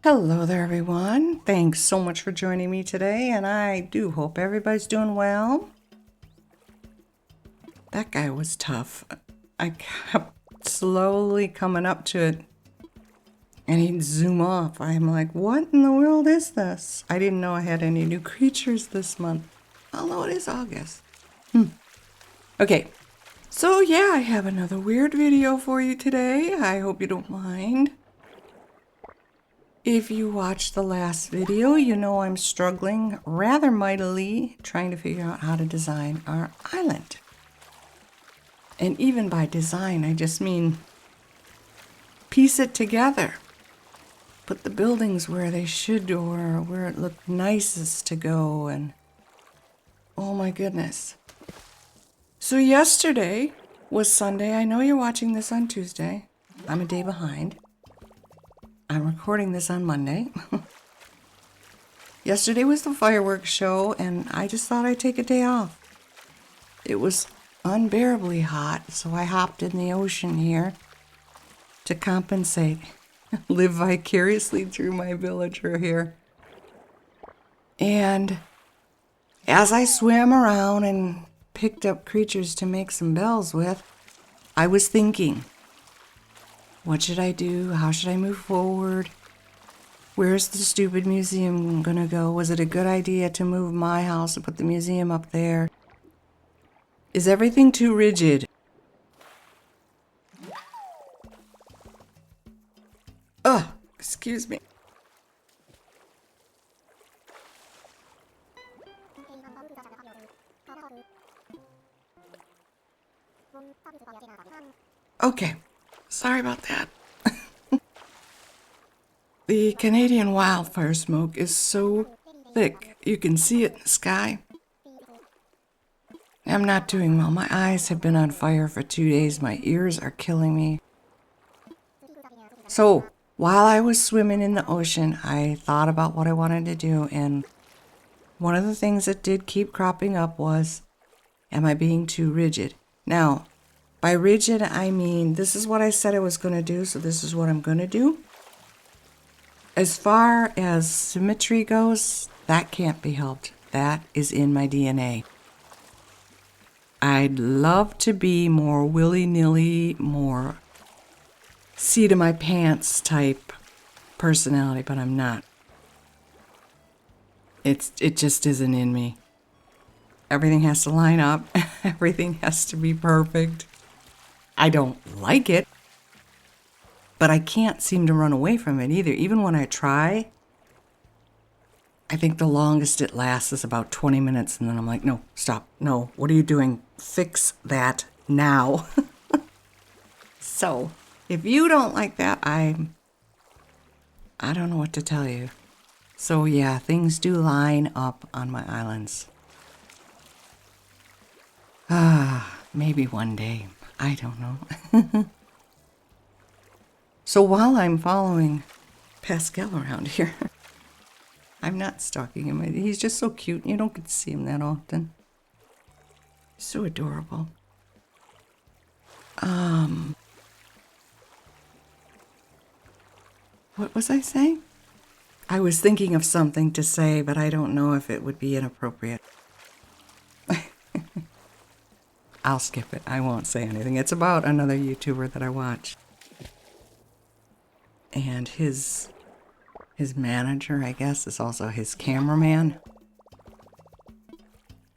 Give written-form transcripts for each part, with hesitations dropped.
Hello there, everyone. Thanks so much for joining me today, and I do hope everybody's doing well. That guy was tough. I kept slowly coming up to it, and he'd zoom off. I'm like, what in the world is this? I didn't know I had any new creatures this month, although it is August. Okay, so yeah, I have another weird video for you today. I hope you don't mind. If you watched the last video, you know I'm struggling rather mightily trying to figure out how to design our island. And even by design, I just mean piece it together. Put the buildings where they should or where it looked nicest to go, and oh my goodness. So yesterday was Sunday. I know you're watching this on Tuesday. I'm a day behind. I'm recording this on Monday. Yesterday was the fireworks show, and I just thought I'd take a day off. It was unbearably hot, so I hopped in the ocean here to compensate, live vicariously through my villager here. And as I swam around and picked up creatures to make some bells with, I was thinking, what should I do? How should I move forward? Where's the stupid museum gonna go? Was it a good idea to move my house and put the museum up there? Is everything too rigid? Oh, excuse me. Okay, sorry about that. The Canadian wildfire smoke is so thick, you can see it in the sky. I'm not doing well. My eyes have been on fire for 2 days. My ears are killing me. So, while I was swimming in the ocean, I thought about what I wanted to do, and one of the things that did keep cropping up was, am I being too rigid? Now, by rigid, I mean, this is what I said I was going to do, so this is what I'm going to do. As far as symmetry goes, that can't be helped. That is in my DNA. I'd love to be more willy-nilly, more seat of my pants type personality, but I'm not. It just isn't in me. Everything has to line up. Everything has to be perfect. I don't like it, but I can't seem to run away from it either. Even when I try, I think the longest it lasts is about 20 minutes, and then I'm like, no, stop. No, what are you doing? Fix that now. So, if you don't like that, I don't know what to tell you. So yeah, things do line up on my islands. Maybe one day. I don't know. So while I'm following Pascal around here, I'm not stalking him. He's just so cute. You don't get to see him that often. He's so adorable. What was I saying? I was thinking of something to say, but I don't know if it would be inappropriate. I'll skip it. I won't say anything. It's about another YouTuber that I watch. And his manager, I guess, is also his cameraman.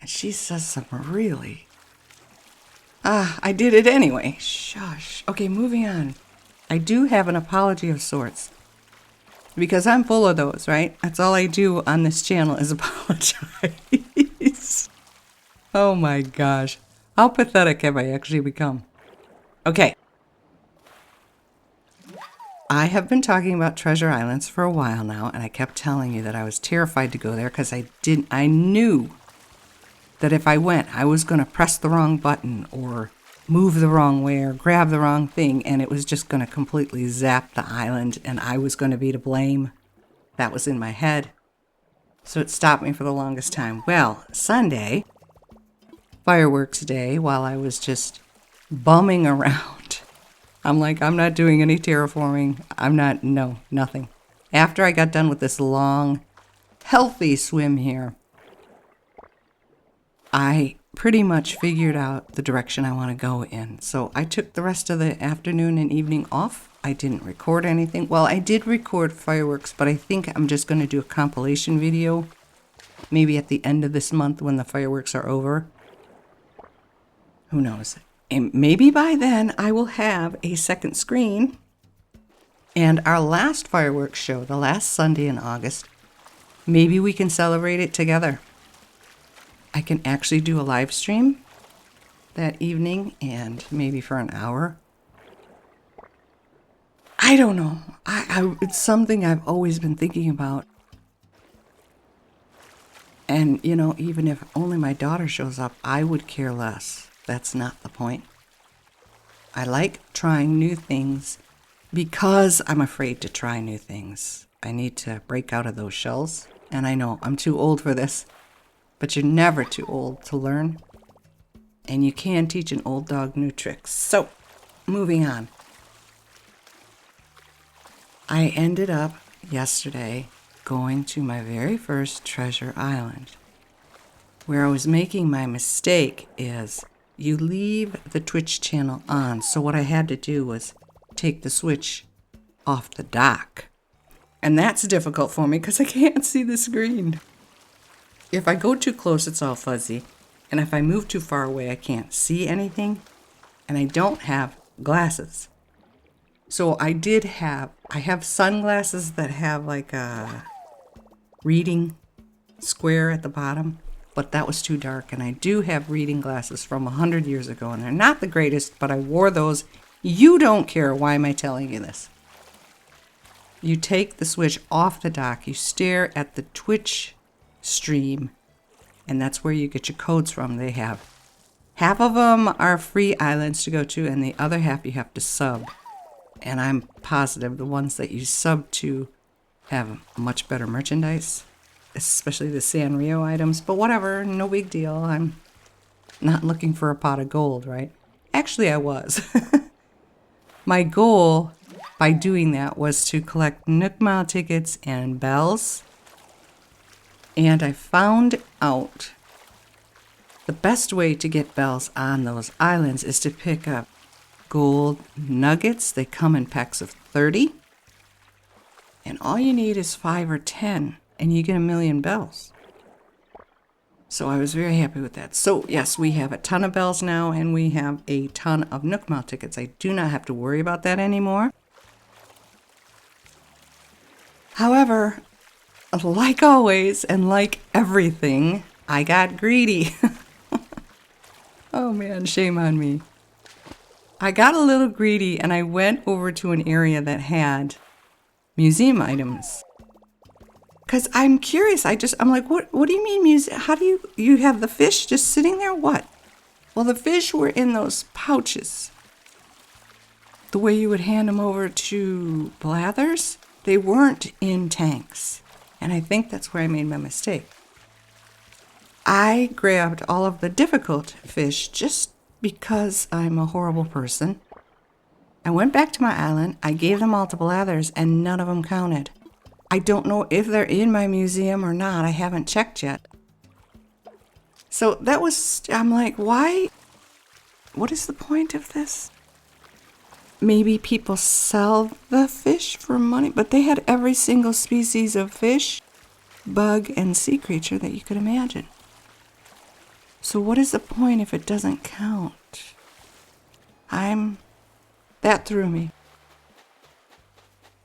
And she says some really... I did it anyway. Shush. Okay, moving on. I do have an apology of sorts. Because I'm full of those, right? That's all I do on this channel is apologize. Oh my gosh. How pathetic have I actually become? Okay. I have been talking about treasure islands for a while now, and I kept telling you that I was terrified to go there because I knew that if I went, I was going to press the wrong button or move the wrong way or grab the wrong thing, and it was just going to completely zap the island, and I was going to be to blame. That was in my head. So it stopped me for the longest time. Well, Sunday, fireworks day, while I was just bumming around, I'm like, I'm not doing any terraforming. Nothing. after I got done with this long, healthy swim here, I pretty much figured out the direction I want to go in. So I took the rest of the afternoon and evening off. I didn't record anything. Well, I did record fireworks, but I think I'm just going to do a compilation video, maybe at the end of this month when the fireworks are over. Who knows? And maybe by then I will have a second screen. And our last fireworks show, the last Sunday in August, maybe we can celebrate it together. I can actually do a live stream that evening and maybe for an hour. I don't know. It's something I've always been thinking about. And, you know, even if only my daughter shows up, I would care less. That's not the point. I like trying new things because I'm afraid to try new things. I need to break out of those shells. And I know I'm too old for this, but you're never too old to learn. And you can teach an old dog new tricks. So, moving on. I ended up yesterday going to my very first treasure island. Where I was making my mistake is you leave the Twitch channel on. So what I had to do was take the switch off the dock. And that's difficult for me because I can't see the screen. If I go too close, it's all fuzzy. And if I move too far away, I can't see anything. And I don't have glasses. So I have sunglasses that have like a reading square at the bottom, but that was too dark. And I do have reading glasses from 100 years ago, and they're not the greatest, but I wore those. You don't care. Why am I telling you this? You take the switch off the dock, you stare at the Twitch stream, and that's where you get your codes from. They have half of them are free islands to go to, and the other half you have to sub. And I'm positive the ones that you sub to have much better merchandise, especially the Sanrio items. But whatever, no big deal. I'm not looking for a pot of gold, right? Actually, I was. My goal by doing that was to collect Nook Mile tickets and bells. And I found out the best way to get bells on those islands is to pick up gold nuggets. They come in packs of 30. And all you need is 5 or 10, and you get 1,000,000 bells. So I was very happy with that. So yes, we have a ton of bells now, and we have a ton of Nook Mile tickets. I do not have to worry about that anymore. However, like always, and like everything, I got greedy. Oh man, shame on me. I got a little greedy and I went over to an area that had museum items. Because I'm curious, I'm like, what do you mean museum? How do you have the fish just sitting there? What? Well, the fish were in those pouches. The way you would hand them over to Blathers, they weren't in tanks. And I think that's where I made my mistake. I grabbed all of the difficult fish just because I'm a horrible person. I went back to my island, I gave them all to Blathers, and none of them counted. I don't know if they're in my museum or not. I haven't checked yet. So I'm like, why? What is the point of this? Maybe people sell the fish for money, but they had every single species of fish, bug, and sea creature that you could imagine. So what is the point if it doesn't count? That threw me.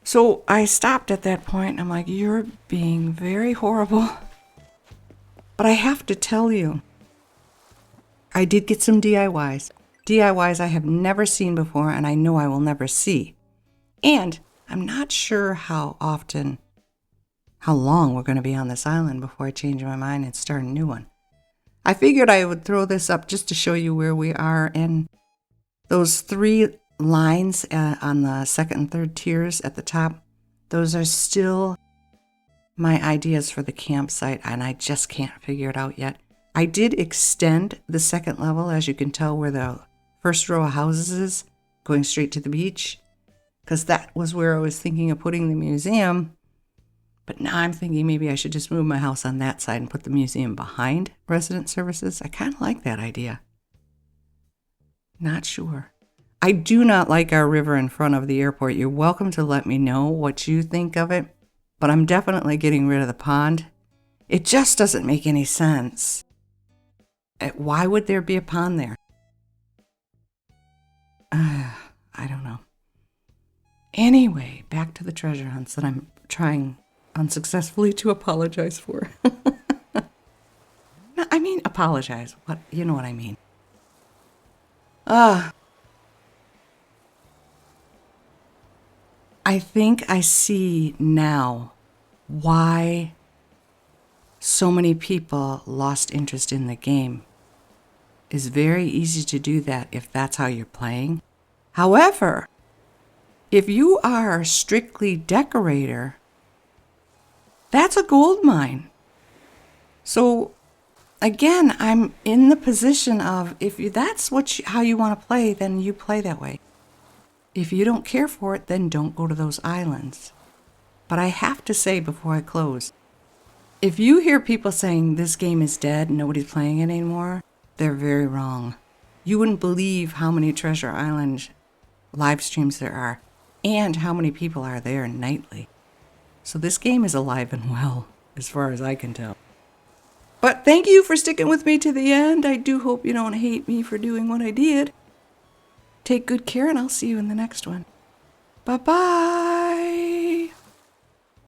So I stopped at that point. I'm like, you're being very horrible. But I have to tell you, I did get some DIYs. DIYs I have never seen before, and I know I will never see. And I'm not sure how long we're going to be on this island before I change my mind and start a new one. I figured I would throw this up just to show you where we are, and those 3 lines on the second and third tiers at the top, those are still my ideas for the campsite, and I just can't figure it out yet. I did extend the second level, as you can tell, where the first row of houses is, going straight to the beach, because that was where I was thinking of putting the museum. But now I'm thinking maybe I should just move my house on that side and put the museum behind resident services. I kind of like that idea. Not sure. I do not like our river in front of the airport. You're welcome to let me know what you think of it, but I'm definitely getting rid of the pond. It just doesn't make any sense. Why would there be a pond there? I don't know. Anyway, back to the treasure hunts that I'm trying unsuccessfully to apologize for. No, I mean, apologize. What, you know what I mean. I think I see now why so many people lost interest in the game. It's very easy to do that if that's how you're playing. However, if you are strictly decorator, that's a gold mine. So again, I'm in the position of that's how you want to play, then you play that way. If you don't care for it, then don't go to those islands. But I have to say before I close, if you hear people saying this game is dead and nobody's playing it anymore, they're very wrong. You wouldn't believe how many Treasure Island live streams there are and how many people are there nightly. So this game is alive and well, as far as I can tell. But thank you for sticking with me to the end. I do hope you don't hate me for doing what I did. Take good care, and I'll see you in the next one. Bye-bye.